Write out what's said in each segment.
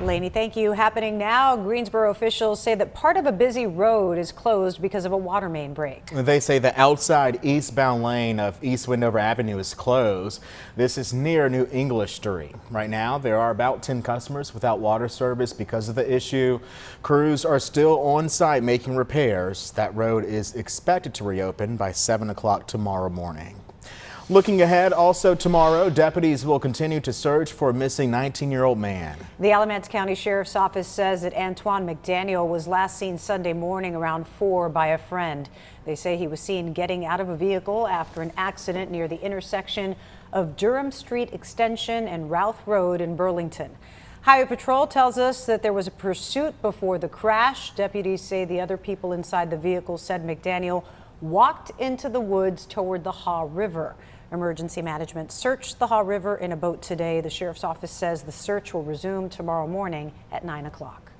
Lainey, thank you. Happening now, Greensboro officials say that part of a busy road is closed because of a water main break. They say the outside eastbound lane of East Wendover Avenue is closed. This is near New English Street. Right now, there are about 10 customers without water service because of the issue. Crews are still on site making repairs. That road is expected to reopen by 7 o'clock tomorrow morning. Looking ahead, also tomorrow, deputies will continue to search for a missing 19-year-old man. The Alamance County Sheriff's Office says that Antoine McDaniel was last seen Sunday morning around 4 by a friend. They say he was seen getting out of a vehicle after an accident near the intersection of Durham Street Extension and Routh Road in Burlington. Highway Patrol tells us that there was a pursuit before the crash. Deputies say the other people inside the vehicle said McDaniel walked into the woods toward the Haw River. Emergency management searched the Haw River in a boat today. The sheriff's office says the search will resume tomorrow morning at 9 o'clock.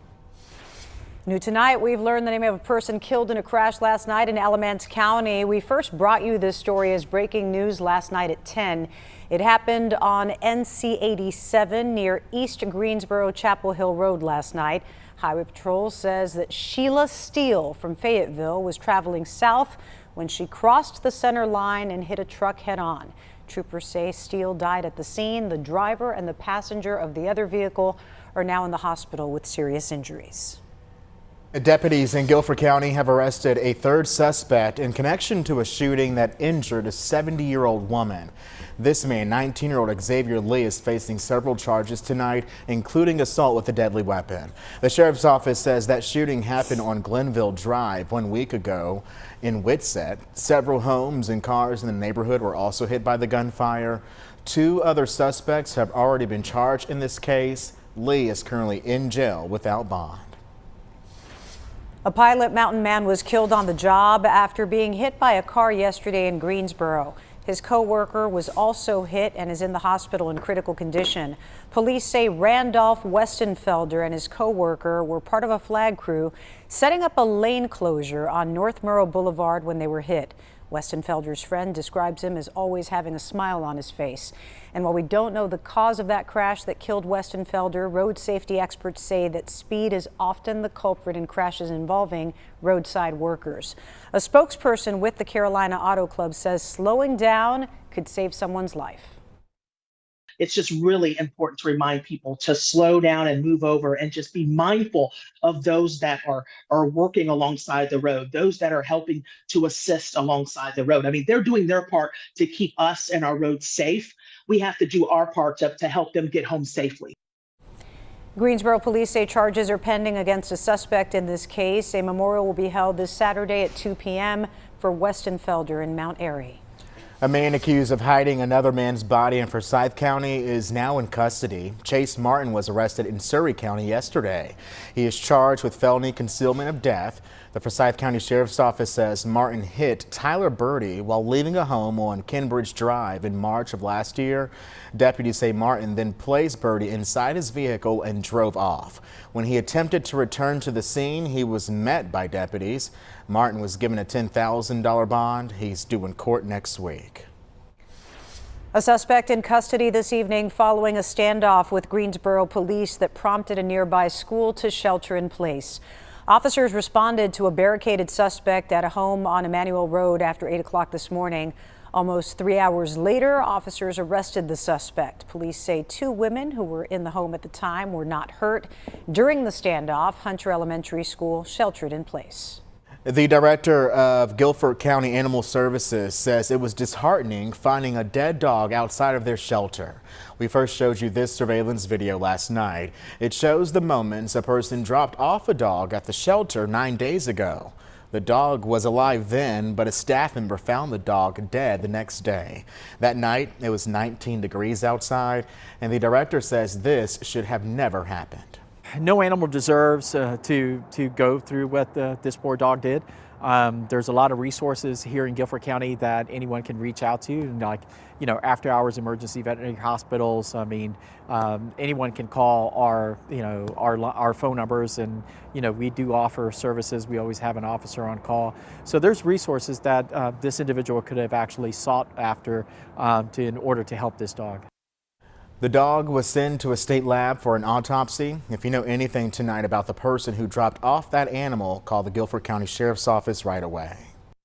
New tonight, we've learned the name of a person killed in a crash last night in Alamance County. We first brought you this story as breaking news last night at 10. It happened on NC 87 near East Greensboro Chapel Hill Road last night. Highway Patrol says that Sheila Steele from Fayetteville was traveling south when she crossed the center line and hit a truck head-on. Troopers say Steele died at the scene. The driver and the passenger of the other vehicle are now in the hospital with serious injuries. Deputies in Guilford County have arrested a third suspect in connection to a shooting that injured a 70-year-old woman. This man, 19-year-old Xavier Lee, is facing several charges tonight, including assault with a deadly weapon. The sheriff's office says that shooting happened on Glenville Drive 1 week ago in Whitsett. Several homes and cars in the neighborhood were also hit by the gunfire. 2 other suspects have already been charged in this case. Lee is currently in jail without bond. A Pilot Mountain man was killed on the job after being hit by a car yesterday in Greensboro. His co-worker was also hit and is in the hospital in critical condition. Police say Randolph Westenfelder and his co-worker were part of a flag crew setting up a lane closure on North Murrow Boulevard when they were hit. Westenfelder's friend describes him as always having a smile on his face. And while we don't know the cause of that crash that killed Westenfelder, road safety experts say that speed is often the culprit in crashes involving roadside workers. A spokesperson with the Carolina Auto Club says slowing down could save someone's life. It's just really important to remind people to slow down and move over and just be mindful of those that are working alongside the road, those that are helping to assist alongside the road. I mean, they're doing their part to keep us and our roads safe. We have to do our part to help them get home safely. Greensboro police say charges are pending against a suspect in this case. A memorial will be held this Saturday at 2 p.m. for Westenfelder in Mount Airy. A man accused of hiding another man's body in Forsyth County is now in custody. Chase Martin was arrested in Surry County yesterday. He is charged with felony concealment of death. The Forsyth County Sheriff's Office says Martin hit Tyler Birdie while leaving a home on Kenbridge Drive in March of last year. Deputies say Martin then placed Birdie inside his vehicle and drove off. When he attempted to return to the scene, he was met by deputies. Martin was given a $10,000 bond. He's due in court next week. A suspect in custody this evening following a standoff with Greensboro police that prompted a nearby school to shelter in place. Officers responded to a barricaded suspect at a home on Emmanuel Road after 8 o'clock this morning. Almost 3 hours later, officers arrested the suspect. Police say 2 women who were in the home at the time were not hurt. During the standoff, Hunter Elementary School sheltered in place. The director of Guilford County Animal Services says it was disheartening finding a dead dog outside of their shelter. We first showed you this surveillance video last night. It shows the moments a person dropped off a dog at the shelter 9 days ago. The dog was alive then, but a staff member found the dog dead the next day. That night, it was 19 degrees outside, and the director says this should have never happened. No animal deserves to go through what this poor dog did. There's a lot of resources here in Guilford County that anyone can reach out to, and like, you know, after hours emergency veterinary hospitals. I mean, anyone can call our phone numbers, and we do offer services. We always have an officer on call. So there's resources that this individual could have actually sought after in order to help this dog. The dog was sent to a state lab for an autopsy. If you know anything tonight about the person who dropped off that animal, call the Guilford County Sheriff's Office right away.